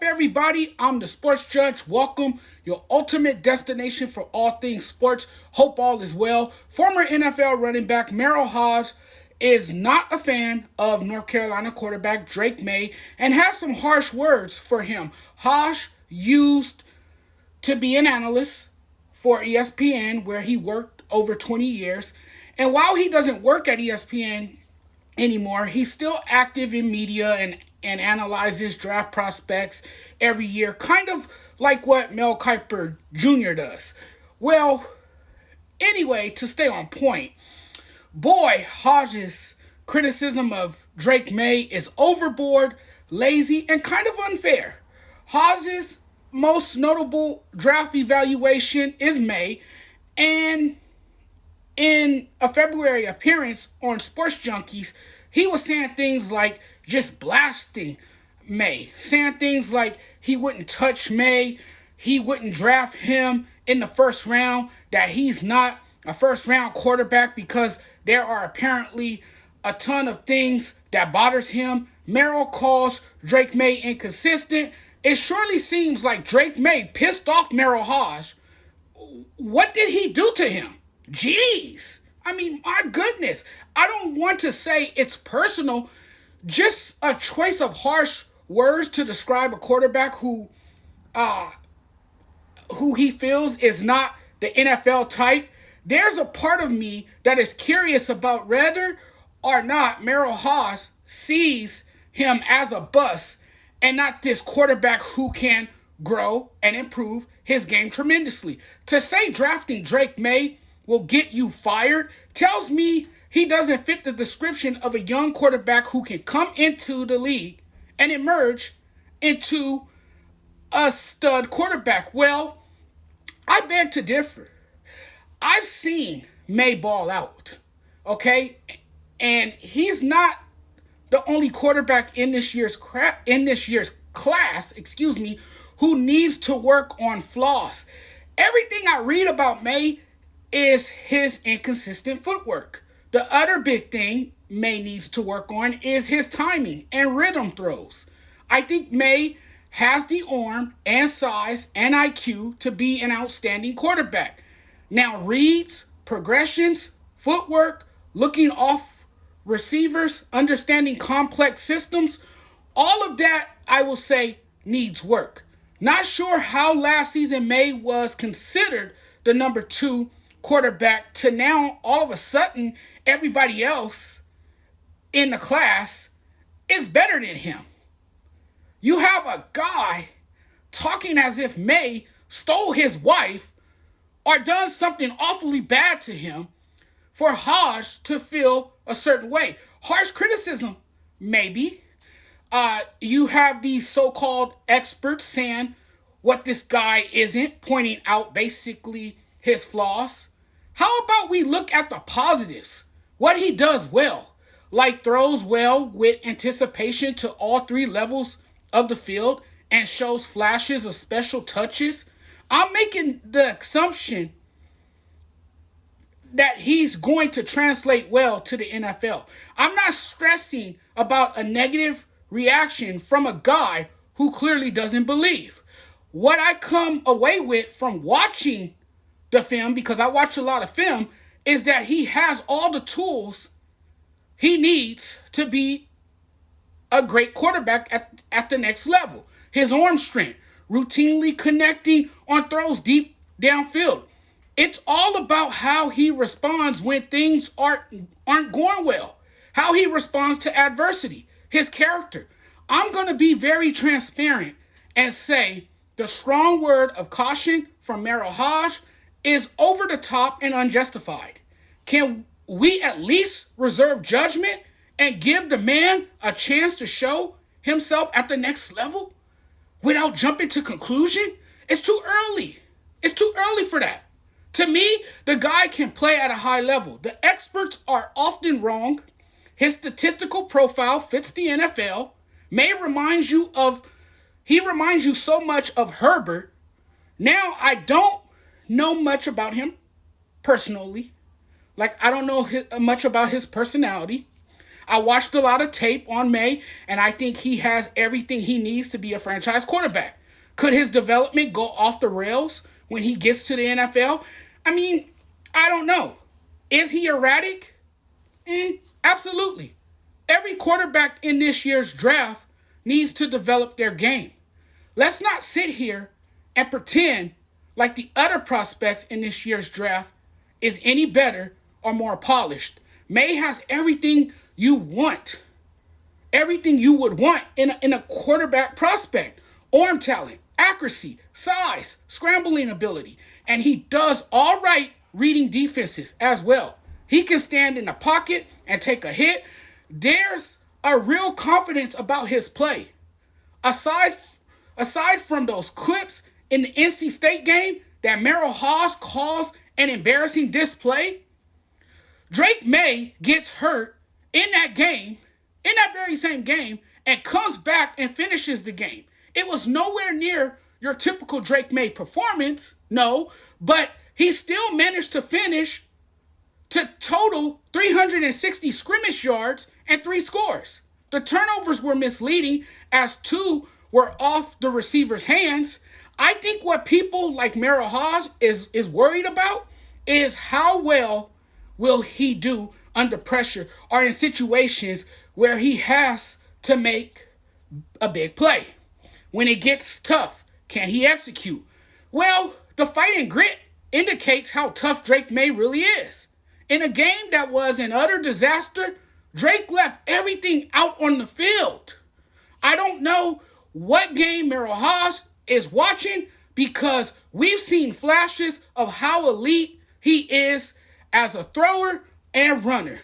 everybody? I'm the Sports Judge. Welcome, your ultimate destination for all things sports. Hope all is well. Former NFL running back Merril Hoge is not a fan of North Carolina quarterback Drake Maye and has some harsh words for him. Hoge used to be an analyst for ESPN, where he worked over 20 years. And while he doesn't work at ESPN anymore, he's still active in media and analyzes draft prospects every year, kind of like what Mel Kiper Jr. does. Well, anyway, to stay on point, boy, Hodges' criticism of Drake Maye is overboard, lazy, and kind of unfair. Hodges' most notable draft evaluation is Maye, and in a February appearance on Sports Junkies, he was saying things like just blasting Maye, saying things like he wouldn't touch Maye, he wouldn't draft him in the first round, that he's not a first round quarterback because there are apparently a ton of things that bothers him. Merril calls Drake Maye inconsistent. It surely seems like Drake Maye pissed off Merril Hoge. What did he do to him? Jeez. I mean, my goodness. I don't want to say it's personal. Just a choice of harsh words to describe a quarterback who he feels is not the NFL type. There's a part of me that is curious about whether or not Merril Hoge sees him as a bust and not this quarterback who can grow and improve his game tremendously. To say drafting Drake Maye will get you fired tells me he doesn't fit the description of a young quarterback who can come into the league and emerge into a stud quarterback. Well, I beg to differ. I've seen Maye ball out, okay? And he's not the only quarterback in this year's class, who needs to work on flaws. Everything I read about Maye is his inconsistent footwork. The other big thing Maye needs to work on is his timing and rhythm throws. I think Maye has the arm and size and IQ to be an outstanding quarterback. Now, reads, progressions, footwork, looking off receivers, understanding complex systems, all of that, I will say, needs work. Not sure how last season Maye was considered the number 2 quarterback to now all of a sudden everybody else in the class is better than him. You have a guy talking as if Maye stole his wife or done something awfully bad to him for Hoge to feel a certain way. Harsh criticism, maybe. You have these so-called experts saying what this guy isn't, pointing out basically his flaws. How about we look at the positives? What he does well, like throws well with anticipation to all 3 levels of the field and shows flashes of special touches. I'm making the assumption that he's going to translate well to the NFL. I'm not stressing about a negative reaction from a guy who clearly doesn't believe. What I come away with from watching the film, because I watch a lot of film, is that he has all the tools he needs to be a great quarterback at the next level. His arm strength, routinely connecting on throws deep downfield. It's all about how he responds when things aren't going well, how he responds to adversity, his character. I'm going to be very transparent and say the strong word of caution from Merril Hoge is over the top and unjustified. Can we at least reserve judgment and give the man a chance to show himself at the next level without jumping to conclusion? It's too early. It's too early for that. To me, the guy can play at a high level. The experts are often wrong. His statistical profile fits the NFL. He reminds you so much of Herbert. Now, I don't know much about him personally. Like, I don't know much about his personality. I watched a lot of tape on Maye, and I think he has everything he needs to be a franchise quarterback. Could his development go off the rails when he gets to the NFL? I mean, I don't know. Is he erratic? Absolutely. Every quarterback in this year's draft needs to develop their game. Let's not sit here and pretend like the other prospects in this year's draft is any better or more polished. Maye has everything you want, everything you would want in a quarterback prospect: arm talent, accuracy, size, scrambling ability, and he does all right reading defenses as well. He can stand in the pocket and take a hit. There's a real confidence about his play. Aside aside from those clips in the NC State game that Merril Hoge calls an embarrassing display, Drake Maye gets hurt in that game, in that very same game, and comes back and finishes the game. It was nowhere near your typical Drake Maye performance, no, but he still managed to finish to total 360 scrimmage yards and 3 scores. The turnovers were misleading as 2 were off the receiver's hands. I think what people like Merril Hoge is worried about is how well will he do under pressure or in situations where he has to make a big play. When it gets tough, can he execute? Well, the fight and grit indicates how tough Drake Maye really is. In a game that was an utter disaster, Drake left everything out on the field. I don't know what game Merril Hoge is watching, because we've seen flashes of how elite he is as a thrower and runner.